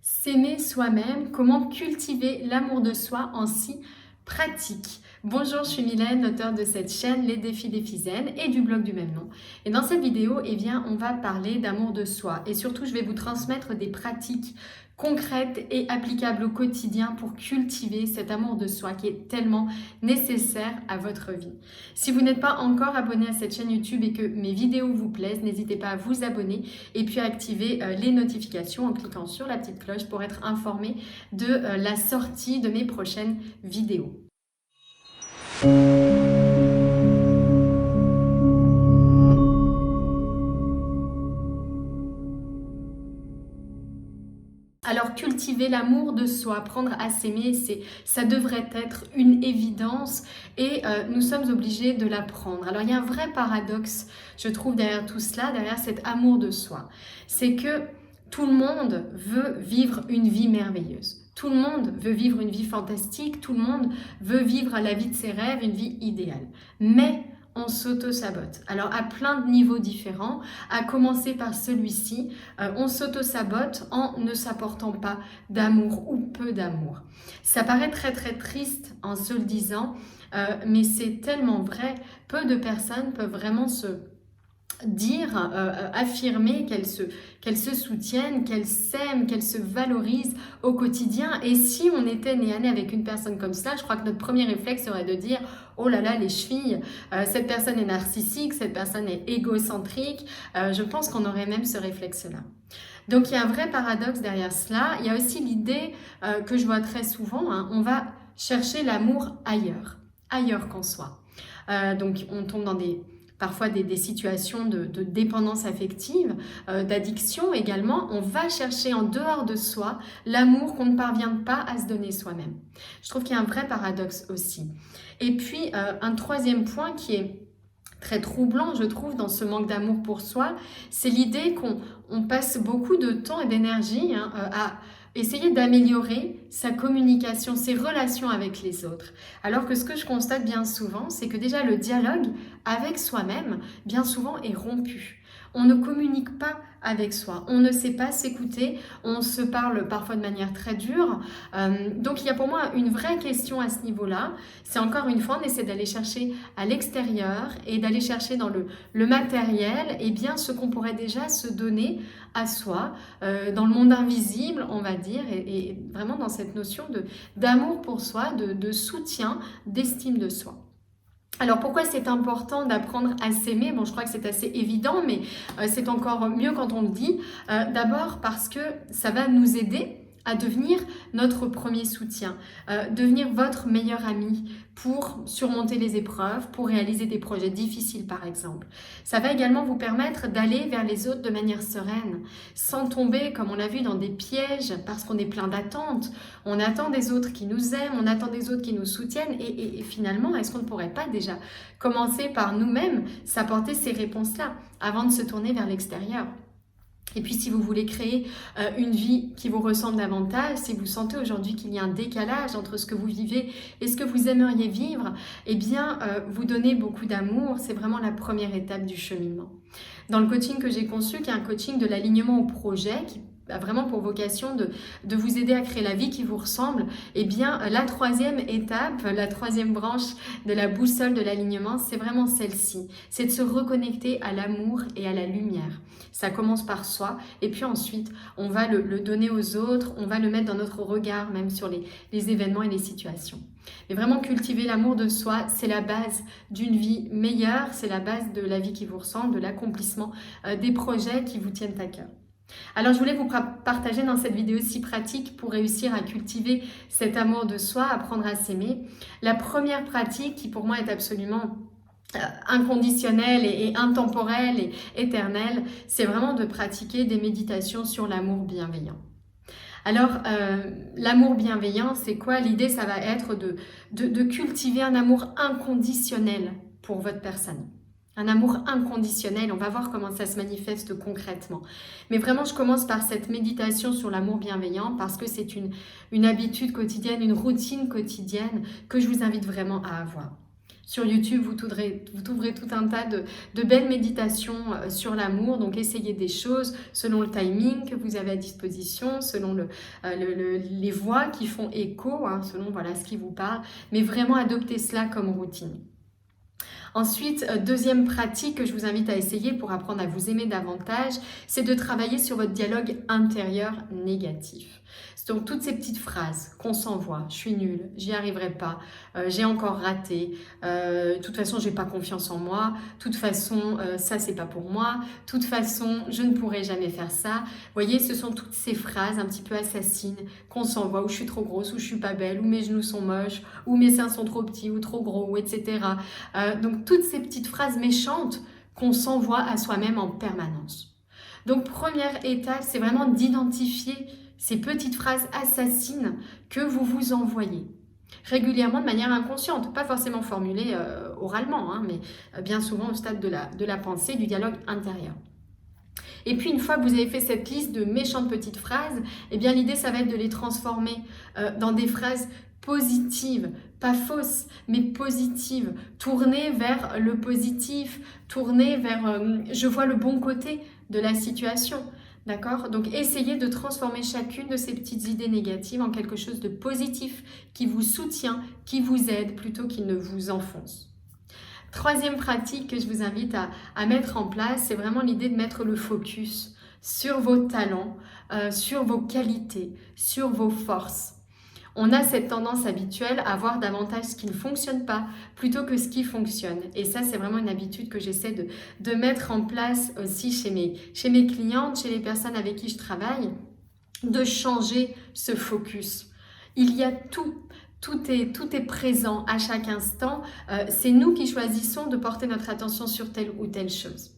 S'aimer soi-même, comment cultiver l'amour de soi en si pratique. Bonjour, je suis Mylène, l'auteure de cette chaîne Les Défis des Zen et du blog du même nom. Et dans cette vidéo, on va parler d'amour de soi et surtout, je vais vous transmettre des pratiques concrètes et applicables au quotidien pour cultiver cet amour de soi qui est tellement nécessaire à votre vie. Si vous n'êtes pas encore abonné à cette chaîne YouTube et que mes vidéos vous plaisent, n'hésitez pas à vous abonner et puis à activer les notifications en cliquant sur la petite cloche pour être informé de la sortie de mes prochaines vidéos. Alors cultiver l'amour de soi, apprendre à s'aimer, ça devrait être une évidence et nous sommes obligés de l'apprendre. Alors il y a un vrai paradoxe, je trouve, derrière tout cela, derrière cet amour de soi. C'est que tout le monde veut vivre une vie merveilleuse. Tout le monde veut vivre une vie fantastique, tout le monde veut vivre la vie de ses rêves, une vie idéale. Mais on s'auto-sabote. Alors à plein de niveaux différents, à commencer par celui-ci, on s'auto-sabote en ne s'apportant pas d'amour ou peu d'amour. Ça paraît très très triste en se le disant, mais c'est tellement vrai. Peu de personnes peuvent vraiment se dire, affirmer qu'elles se soutiennent, qu'elles s'aiment, qu'elles se valorisent au quotidien. Et si on était nez à nez avec une personne comme ça, je crois que notre premier réflexe serait de dire « Oh là là, les chevilles, cette personne est narcissique, cette personne est égocentrique. » Je pense qu'on aurait même ce réflexe-là. Donc il y a un vrai paradoxe derrière cela. Il y a aussi l'idée que je vois très souvent, on va chercher l'amour ailleurs qu'en soi. Donc on tombe dans parfois des situations de dépendance affective, d'addiction également. On va chercher en dehors de soi l'amour qu'on ne parvient pas à se donner soi-même. Je trouve qu'il y a un vrai paradoxe aussi. Et puis, un troisième point qui est très troublant, je trouve, dans ce manque d'amour pour soi, c'est l'idée qu'on passe beaucoup de temps et d'énergie à essayer d'améliorer sa communication, ses relations avec les autres. Alors que ce que je constate bien souvent, c'est que déjà le dialogue avec soi-même, bien souvent, est rompu. On ne communique pas avec soi, on ne sait pas s'écouter, on se parle parfois de manière très dure. Donc il y a pour moi une vraie question à ce niveau-là. C'est encore une fois, on essaie d'aller chercher à l'extérieur et d'aller chercher dans le matériel ce qu'on pourrait déjà se donner à soi, dans le monde invisible, on va dire, et vraiment dans cette notion d'amour pour soi, de soutien, d'estime de soi. Alors pourquoi c'est important d'apprendre à s'aimer? Bon, je crois que c'est assez évident, mais c'est encore mieux quand on le dit. D'abord parce que ça va nous aider à devenir notre premier soutien, devenir votre meilleur ami pour surmonter les épreuves, pour réaliser des projets difficiles par exemple. Ça va également vous permettre d'aller vers les autres de manière sereine, sans tomber, comme on l'a vu, dans des pièges, parce qu'on est plein d'attentes. On attend des autres qui nous aiment, on attend des autres qui nous soutiennent, et finalement, est-ce qu'on ne pourrait pas déjà commencer par nous-mêmes s'apporter ces réponses-là, avant de se tourner vers l'extérieur? Et puis si vous voulez créer une vie qui vous ressemble davantage, si vous sentez aujourd'hui qu'il y a un décalage entre ce que vous vivez et ce que vous aimeriez vivre, vous donnez beaucoup d'amour, c'est vraiment la première étape du cheminement. Dans le coaching que j'ai conçu, qui est un coaching de l'alignement au projet, qui a vraiment pour vocation de vous aider à créer la vie qui vous ressemble, la troisième étape, la troisième branche de la boussole de l'alignement, c'est vraiment celle-ci. C'est de se reconnecter à l'amour et à la lumière. Ça commence par soi et puis ensuite, on va le donner aux autres, on va le mettre dans notre regard même sur les événements et les situations. Mais vraiment cultiver l'amour de soi, c'est la base d'une vie meilleure, c'est la base de la vie qui vous ressemble, de l'accomplissement des projets qui vous tiennent à cœur. Alors je voulais vous partager dans cette vidéo si pratique pour réussir à cultiver cet amour de soi, apprendre à s'aimer. La première pratique qui pour moi est absolument inconditionnelle et intemporelle et éternelle, c'est vraiment de pratiquer des méditations sur l'amour bienveillant. Alors, l'amour bienveillant, c'est quoi? L'idée, ça va être de cultiver un amour inconditionnel pour votre personne. Un amour inconditionnel, on va voir comment ça se manifeste concrètement. Mais vraiment, je commence par cette méditation sur l'amour bienveillant parce que c'est une habitude quotidienne, une routine quotidienne que je vous invite vraiment à avoir. Sur YouTube, vous trouverez tout un tas de belles méditations sur l'amour. Donc, essayez des choses selon le timing que vous avez à disposition, selon les voix qui font écho, hein, selon voilà, ce qui vous parle. Mais vraiment, adoptez cela comme routine. Ensuite, deuxième pratique que je vous invite à essayer pour apprendre à vous aimer davantage, c'est de travailler sur votre dialogue intérieur négatif. Donc toutes ces petites phrases qu'on s'envoie, je suis nulle, j'y arriverai pas, j'ai encore raté, de toute façon j'ai pas confiance en moi, de toute façon ça c'est pas pour moi, de toute façon je ne pourrai jamais faire ça. Vous voyez, ce sont toutes ces phrases un petit peu assassines qu'on s'envoie, où je suis trop grosse, où je suis pas belle, où mes genoux sont moches, où mes seins sont trop petits ou trop gros, ou etc. Donc toutes ces petites phrases méchantes qu'on s'envoie à soi-même en permanence. Donc première étape, c'est vraiment d'identifier ces petites phrases assassines que vous vous envoyez régulièrement de manière inconsciente, pas forcément formulées oralement, hein, mais bien souvent au stade de la pensée, du dialogue intérieur. Et puis une fois que vous avez fait cette liste de méchantes petites phrases, eh bien l'idée ça va être de les transformer dans des phrases positives, pas fausses, mais positives, tournées vers le positif, tournées vers je vois le bon côté de la situation. D'accord? Donc essayez de transformer chacune de ces petites idées négatives en quelque chose de positif qui vous soutient, qui vous aide plutôt qu'il ne vous enfonce. Troisième pratique que je vous invite à mettre en place, c'est vraiment l'idée de mettre le focus sur vos talents, sur vos qualités, sur vos forces. On a cette tendance habituelle à voir davantage ce qui ne fonctionne pas plutôt que ce qui fonctionne. Et ça, c'est vraiment une habitude que j'essaie de mettre en place aussi chez mes clientes, chez les personnes avec qui je travaille, de changer ce focus. Il y a tout. Tout est présent à chaque instant. C'est nous qui choisissons de porter notre attention sur telle ou telle chose.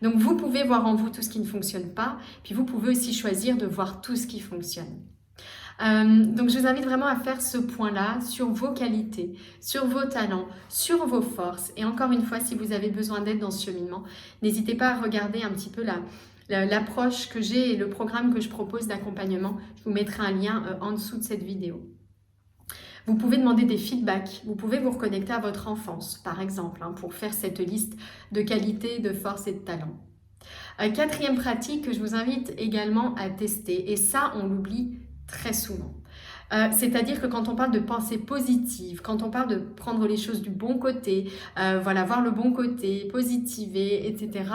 Donc, vous pouvez voir en vous tout ce qui ne fonctionne pas, puis vous pouvez aussi choisir de voir tout ce qui fonctionne. Donc je vous invite vraiment à faire ce point-là sur vos qualités, sur vos talents, sur vos forces. Et encore une fois, si vous avez besoin d'aide dans ce cheminement, n'hésitez pas à regarder un petit peu l'approche que j'ai et le programme que je propose d'accompagnement. Je vous mettrai un lien en dessous de cette vidéo. Vous pouvez demander des feedbacks, vous pouvez vous reconnecter à votre enfance, par exemple, hein, pour faire cette liste de qualités, de forces et de talents. Quatrième pratique que je vous invite également à tester, et ça on l'oublie très souvent. C'est-à-dire que quand on parle de pensée positive, quand on parle de prendre les choses du bon côté, voilà, voir le bon côté, positiver, etc.,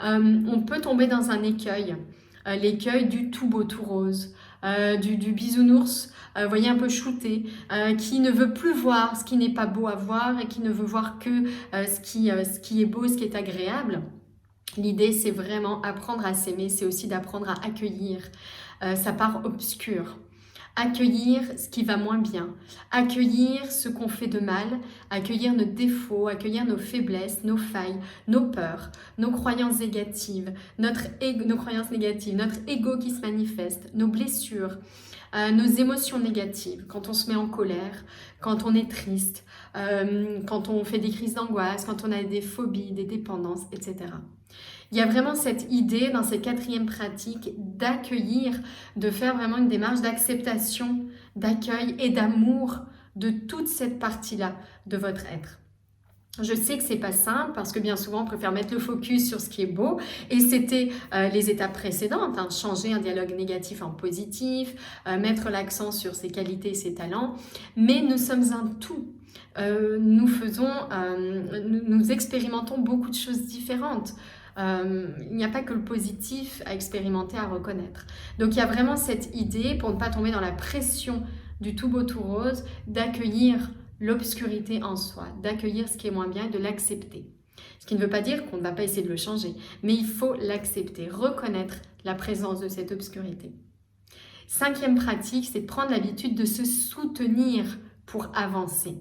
on peut tomber dans un écueil, l'écueil du tout beau tout rose, du bisounours, voyez, un peu shooté, qui ne veut plus voir ce qui n'est pas beau à voir et qui ne veut voir que ce qui est beau, ce qui est agréable. L'idée, c'est vraiment apprendre à s'aimer, c'est aussi d'apprendre à accueillir sa part obscure, accueillir ce qui va moins bien, accueillir ce qu'on fait de mal, accueillir nos défauts, accueillir nos faiblesses, nos failles, nos peurs, nos croyances négatives, notre ego qui se manifeste, nos blessures, nos émotions négatives, quand on se met en colère, quand on est triste, quand on fait des crises d'angoisse, quand on a des phobies, des dépendances, etc. Il y a vraiment cette idée dans cette quatrième pratique d'accueillir, de faire vraiment une démarche d'acceptation, d'accueil et d'amour de toute cette partie-là de votre être. Je sais que c'est pas simple parce que bien souvent on préfère mettre le focus sur ce qui est beau et c'était les étapes précédentes, hein, changer un dialogue négatif en positif, mettre l'accent sur ses qualités et ses talents, mais nous sommes un tout. Nous expérimentons beaucoup de choses différentes. Il n'y a pas que le positif à expérimenter, à reconnaître. Donc il y a vraiment cette idée, pour ne pas tomber dans la pression du tout beau tout rose, d'accueillir l'obscurité en soi, d'accueillir ce qui est moins bien et de l'accepter. Ce qui ne veut pas dire qu'on ne va pas essayer de le changer, mais il faut l'accepter, reconnaître la présence de cette obscurité. Cinquième pratique, c'est de prendre l'habitude de se soutenir pour avancer.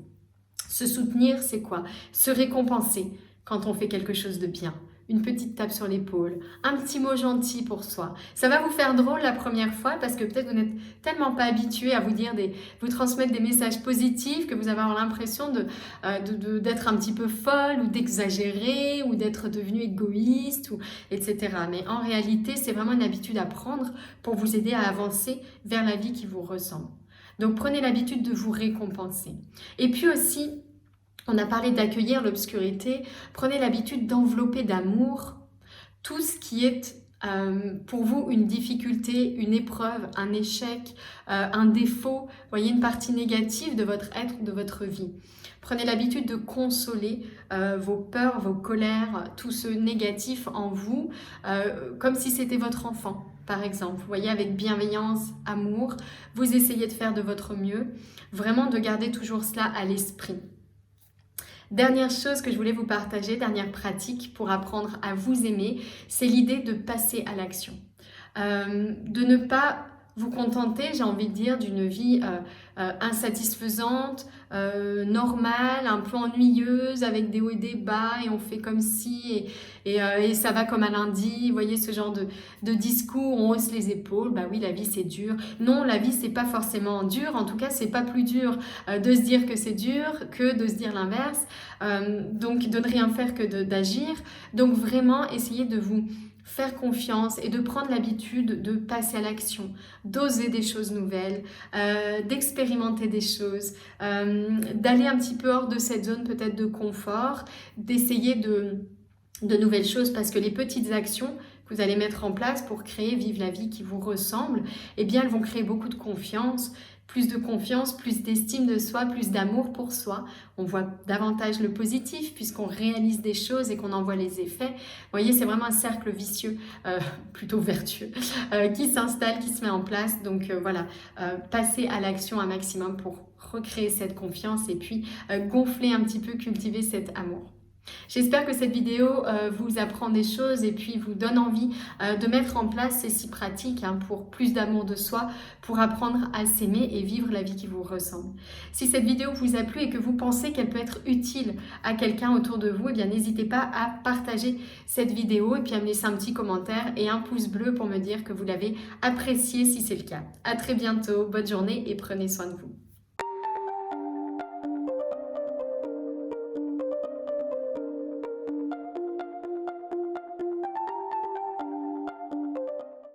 Se soutenir, c'est quoi? Se récompenser quand on fait quelque chose de bien. Une petite tape sur l'épaule, un petit mot gentil pour soi. Ça va vous faire drôle la première fois parce que peut-être vous n'êtes tellement pas habitué à vous transmettre des messages positifs que vous allez avoir l'impression d'être un petit peu folle ou d'exagérer ou d'être devenu égoïste, etc. Mais en réalité, c'est vraiment une habitude à prendre pour vous aider à avancer vers la vie qui vous ressemble. Donc prenez l'habitude de vous récompenser. Et puis aussi, On a parlé d'accueillir l'obscurité. Prenez l'habitude d'envelopper d'amour tout ce qui est pour vous une difficulté, une épreuve, un échec, un défaut, voyez, une partie négative de votre être, de votre vie. Prenez l'habitude de consoler vos peurs, vos colères, tout ce négatif en vous, comme si c'était votre enfant, par exemple. Vous voyez, avec bienveillance, amour, vous essayez de faire de votre mieux, vraiment de garder toujours cela à l'esprit. Dernière chose que je voulais vous partager, dernière pratique pour apprendre à vous aimer, c'est l'idée de passer à l'action. De ne pas vous contenter, j'ai envie de dire, d'une vie insatisfaisante, normale, un peu ennuyeuse, avec des hauts et des bas, et on fait comme si, et ça va comme un lundi. Vous voyez ce genre de discours, on hausse les épaules, bah oui, la vie c'est dur. Non, la vie c'est pas forcément dur, en tout cas c'est pas plus dur de se dire que c'est dur que de se dire l'inverse, donc de ne rien faire que d'agir. Donc vraiment, essayez de vous faire confiance et de prendre l'habitude de passer à l'action, d'oser des choses nouvelles, d'expérimenter des choses, d'aller un petit peu hors de cette zone peut-être de confort, d'essayer de nouvelles choses, parce que les petites actions que vous allez mettre en place pour créer, vivre la vie qui vous ressemble, eh bien elles vont créer beaucoup de confiance, plus d'estime de soi, plus d'amour pour soi. On voit davantage le positif puisqu'on réalise des choses et qu'on en voit les effets. Vous voyez, c'est vraiment un cercle vicieux, plutôt vertueux, qui s'installe, qui se met en place. Donc voilà, passer à l'action un maximum pour recréer cette confiance et puis gonfler un petit peu, cultiver cet amour. J'espère que cette vidéo vous apprend des choses et puis vous donne envie de mettre en place ces 6 pratiques pour plus d'amour de soi, pour apprendre à s'aimer et vivre la vie qui vous ressemble. Si cette vidéo vous a plu et que vous pensez qu'elle peut être utile à quelqu'un autour de vous, eh bien n'hésitez pas à partager cette vidéo et puis à me laisser un petit commentaire et un pouce bleu pour me dire que vous l'avez appréciée si c'est le cas. À très bientôt, bonne journée et prenez soin de vous.